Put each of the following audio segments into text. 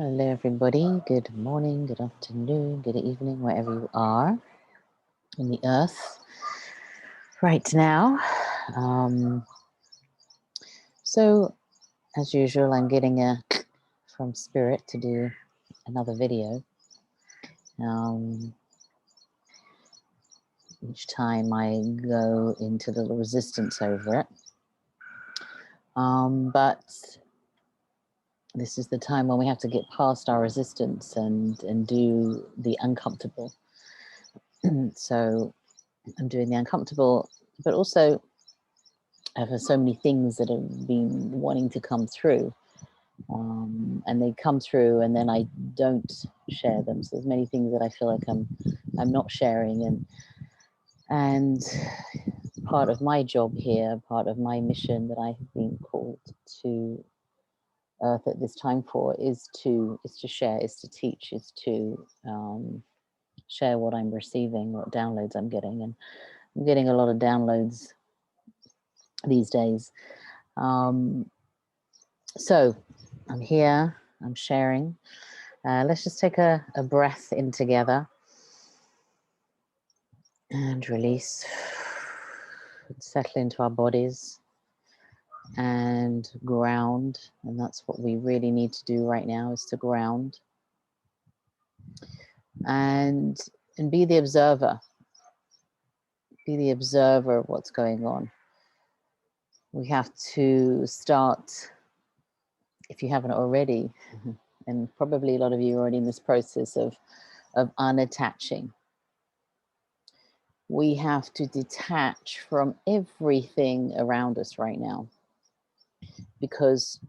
Hello, everybody. Good morning, good afternoon, good evening, wherever you are in the earth right now. Um, so, as usual, I'm getting a from Spirit to do another video. Um, each time I go into the resistance over it. But this is the time when we have to get past our resistance and do the uncomfortable. So, I'm doing the uncomfortable, but also for so many things that have been wanting to come through, and they come through and then I don't share them. So there's many things that I feel like I'm not sharing, and part of my job here, part of my mission that I have been called to earth at this time for is to share, is to teach, is to share what I'm receiving, what downloads I'm getting. And I'm getting a lot of downloads these days. So I'm here, I'm sharing. Let's just take a breath in together and release. Settle into our bodies and ground. And that's what we really need to do right now, is to ground and be the observer. Be the observer of what's going on. We have to start, if you haven't already, and probably a lot of you are already in this process of unattaching. We have to detach from everything around us right now, because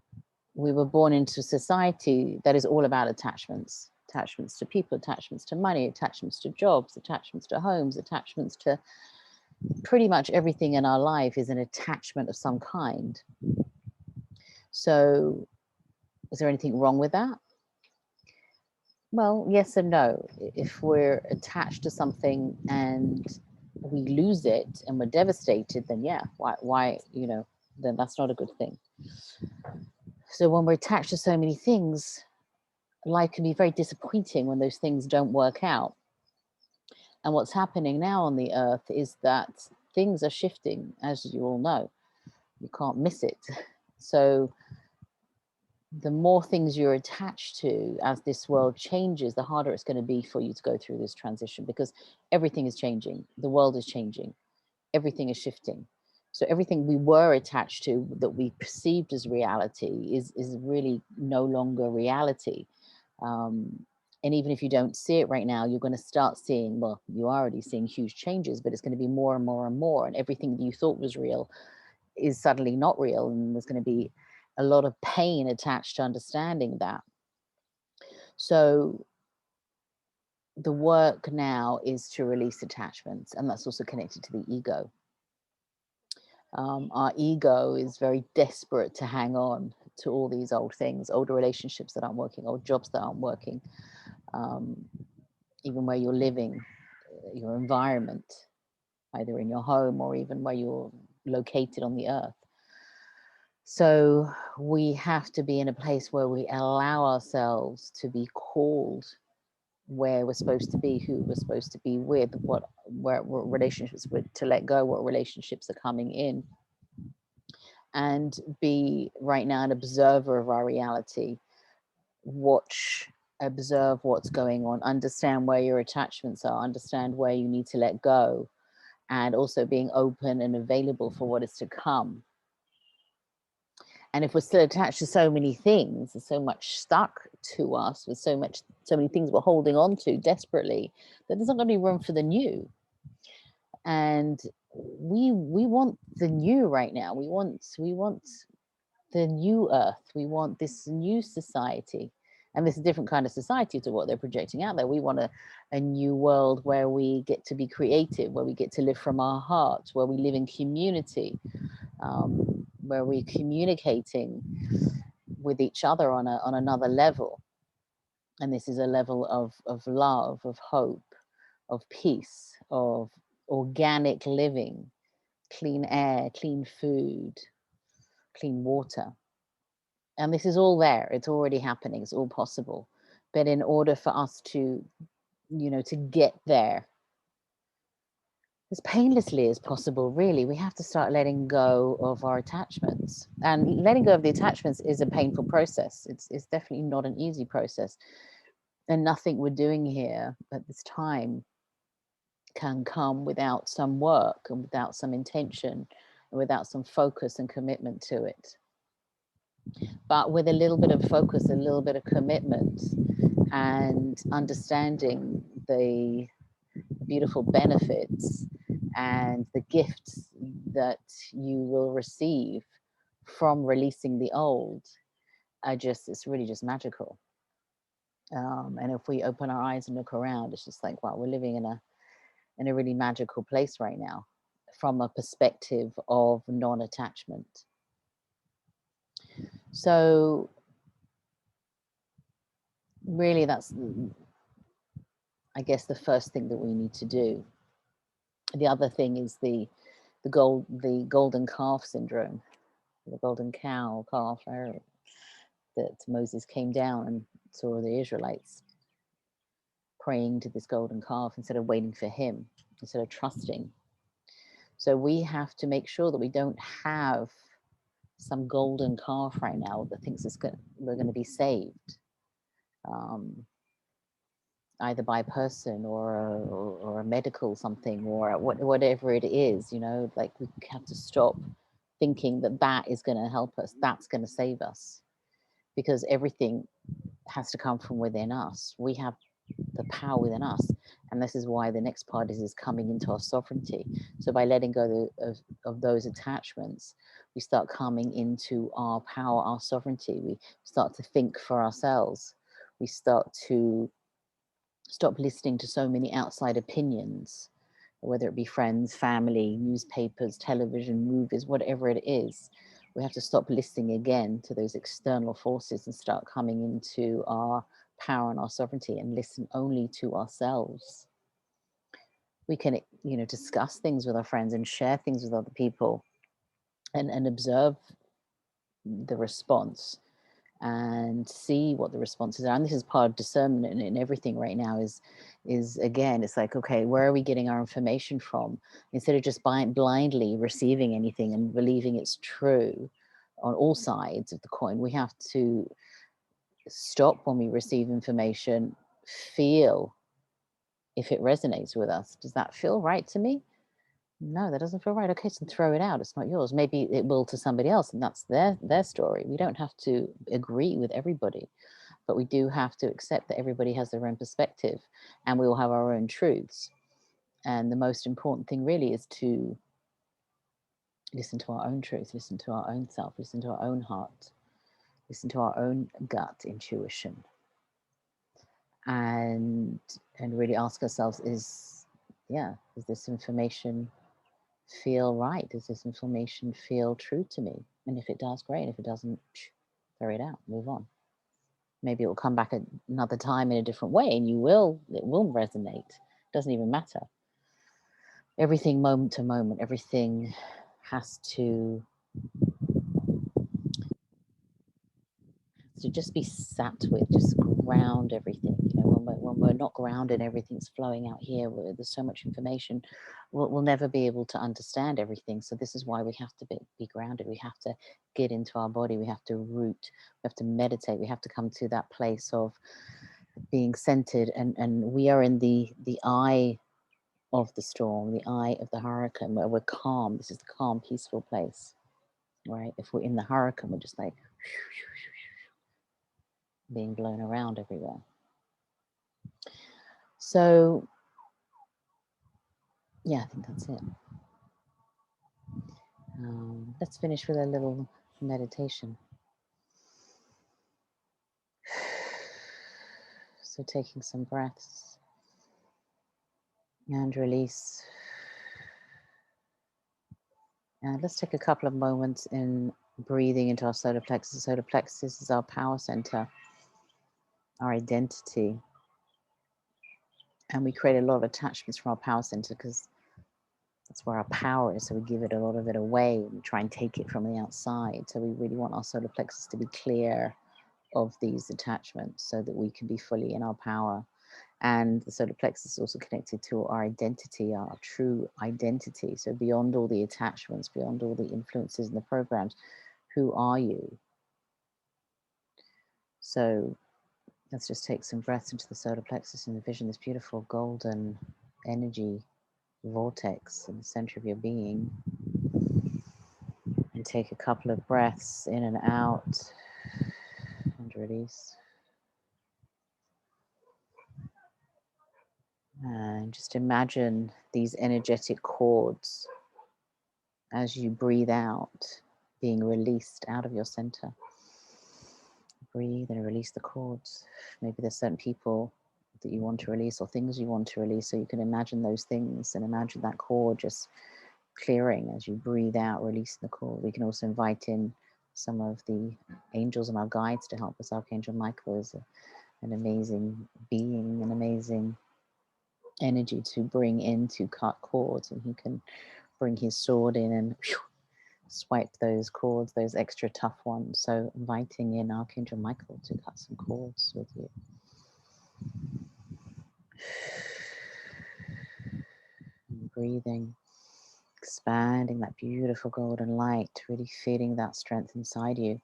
we were born into society that is all about attachments. Attachments to people, attachments to money, attachments to jobs, attachments to homes, attachments to pretty much everything in our life is an attachment of some kind. So is there anything wrong with that? Well, yes and no. If we're attached to something and we lose it and we're devastated, then yeah, why, then that's not a good thing. So when we're attached to so many things, life can be very disappointing when those things don't work out. And what's happening now on the earth is that things are shifting, as you all know. You can't miss it. So the more things you're attached to as this world changes, the harder it's going to be for you to go through this transition, because everything is changing. The world is changing. Everything is shifting. So everything we were attached to, that we perceived as reality, is really no longer reality. And even if you don't see it right now, you're going to start seeing, well, you're already seeing huge changes, but it's going to be more and more and more. And everything that you thought was real is suddenly not real. And there's going to be a lot of pain attached to understanding that. So the work now is to release attachments, and that's also connected to the ego. Our ego is very desperate to hang on to all these old things, older relationships that aren't working, old jobs that aren't working, even where you're living, your environment, either in your home or even where you're located on the earth. So we have to be in a place where we allow ourselves to be called where we're supposed to be, who we're supposed to be with, what relationships to let go, what relationships are coming in, and be right now an observer of our reality. Watch, observe what's going on, understand where your attachments are, understand where you need to let go, and also being open and available for what is to come. And if we're still attached to so many things, there's so much stuck to us, with so many things we're holding on to desperately, that there's not going to be room for the new. And we want the new right now. We want the new earth. We want this new society. And this is a different kind of society to what they're projecting out there. We want a new world where we get to be creative, where we get to live from our hearts, where we live in community, where we're communicating with each other on another level. And this is a level of love, of hope, of peace, of organic living, clean air, clean food, clean water. And this is all there. It's already happening. It's all possible. But in order for us to, to get there as painlessly as possible, really, we have to start letting go of our attachments. And letting go of the attachments is a painful process. It's definitely not an easy process. And nothing we're doing here at this time can come without some work and without some intention and without some focus and commitment to it. But with a little bit of focus, a little bit of commitment, and understanding the beautiful benefits and the gifts that you will receive from releasing the old, it's really just magical. And if we open our eyes and look around, it's just like, wow, we're living in a really magical place right now from a perspective of non-attachment. So really, that's, I guess, the first thing that we need to do. The other thing is the golden calf syndrome, the golden cow calf, that Moses came down and saw the Israelites praying to this golden calf instead of waiting for him, instead of trusting. So we have to make sure that we don't have some golden calf right now that thinks we're going to be saved, either by a person or a medical something or whatever it is. Like, we have to stop thinking that is going to help us, that's going to save us, because everything has to come from within us. We have the power within us, and this is why the next part is coming into our sovereignty. So by letting go of those attachments, we start coming into our power, our sovereignty. We start to think for ourselves. We start to stop listening to so many outside opinions, whether it be friends, family, newspapers, television, movies, whatever it is. We have to stop listening again to those external forces and start coming into our power and our sovereignty and listen only to ourselves. We can, discuss things with our friends and share things with other people and observe the response and see what the responses are. And this is part of discernment in everything right now is again, it's like, okay, where are we getting our information from? Instead of just blindly receiving anything and believing it's true on all sides of the coin, we have to stop when we receive information, feel if it resonates with us. Does that feel right to me? No, that doesn't feel right. Okay, so throw it out. It's not yours. Maybe it will to somebody else, and that's their story. We don't have to agree with everybody, but we do have to accept that everybody has their own perspective, and we all have our own truths. And the most important thing really is to listen to our own truth, listen to our own self, listen to our own heart, listen to our own gut intuition, and really ask ourselves, is this information feel right? Does this information feel true to me? And if it does, great. If it doesn't, throw it out, move on. Maybe it will come back another time in a different way, and it will resonate. It doesn't even matter. Everything moment to moment, everything has to just be sat with, just ground everything. When we're not grounded, everything's flowing out here. There's so much information. We'll never be able to understand everything. So this is why we have to be grounded. We have to get into our body. We have to root. We have to meditate. We have to come to that place of being centered. And we are in the eye of the storm, the eye of the hurricane, where we're calm. This is the calm, peaceful place, right? If we're in the hurricane, we're just like being blown around everywhere. So yeah, I think that's it. Let's finish with a little meditation. So taking some breaths and release. And let's take a couple of moments in breathing into our solar plexus. The solar plexus is our power center, our identity. And we create a lot of attachments from our power center because That's where our power is. So we give it a lot of it away. We try and take it from the outside. So we really want our solar plexus to be clear of these attachments so that we can be fully in our power. And the solar plexus is also connected to our identity, our true identity. So beyond all the attachments, beyond all the influences and the programs, who are you? So let's just take some breaths into the solar plexus and envision this beautiful golden energy vortex in the center of your being. And take a couple of breaths in and out and release. And just imagine these energetic cords as you breathe out, being released out of your center. Breathe and release the cords. Maybe there's certain people that you want to release or things you want to release. So you can imagine those things and imagine that cord just clearing as you breathe out, releasing the cord. We can also invite in some of the angels and our guides to help us. Archangel Michael is an amazing being, an amazing energy to bring in to cut cords, and he can bring his sword in and swipe those cords, those extra tough ones. So inviting in Archangel Michael to cut some cords with you. And breathing, expanding that beautiful golden light, really feeling that strength inside you.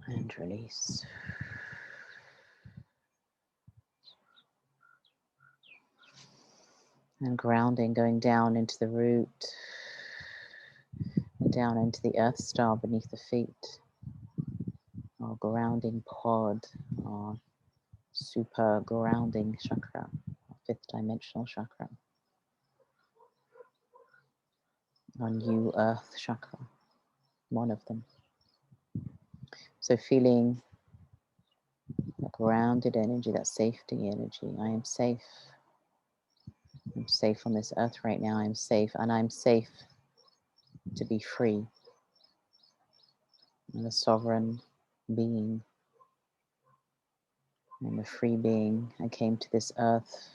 And release. And grounding, going down into the root, and down into the earth star beneath the feet. Our grounding pod, our super grounding chakra, our fifth dimensional chakra. Our new earth chakra, one of them. So feeling that grounded energy, that safety energy. I am safe. I'm safe on this earth right now. I'm safe, and I'm safe to be free. I'm a sovereign being. I'm a free being. I came to this earth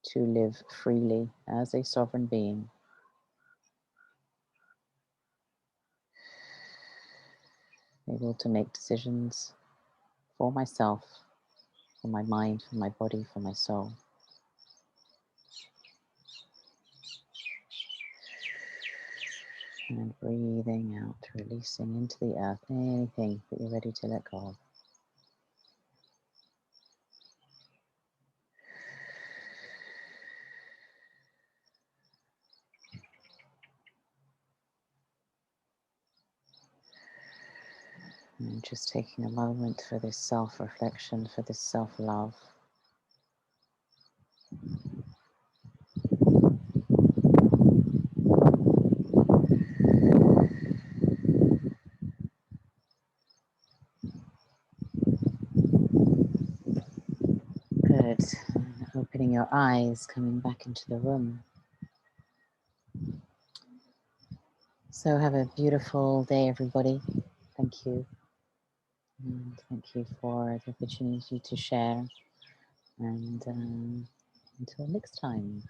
to live freely as a sovereign being. Able to make decisions for myself, for my mind, for my body, for my soul. And breathing out, releasing into the earth anything that you're ready to let go of. And just taking a moment for this self-reflection, for this self-love. Good. And opening your eyes, coming back into the room. So have a beautiful day, everybody. Thank you. And thank you for the opportunity to share. And until next time.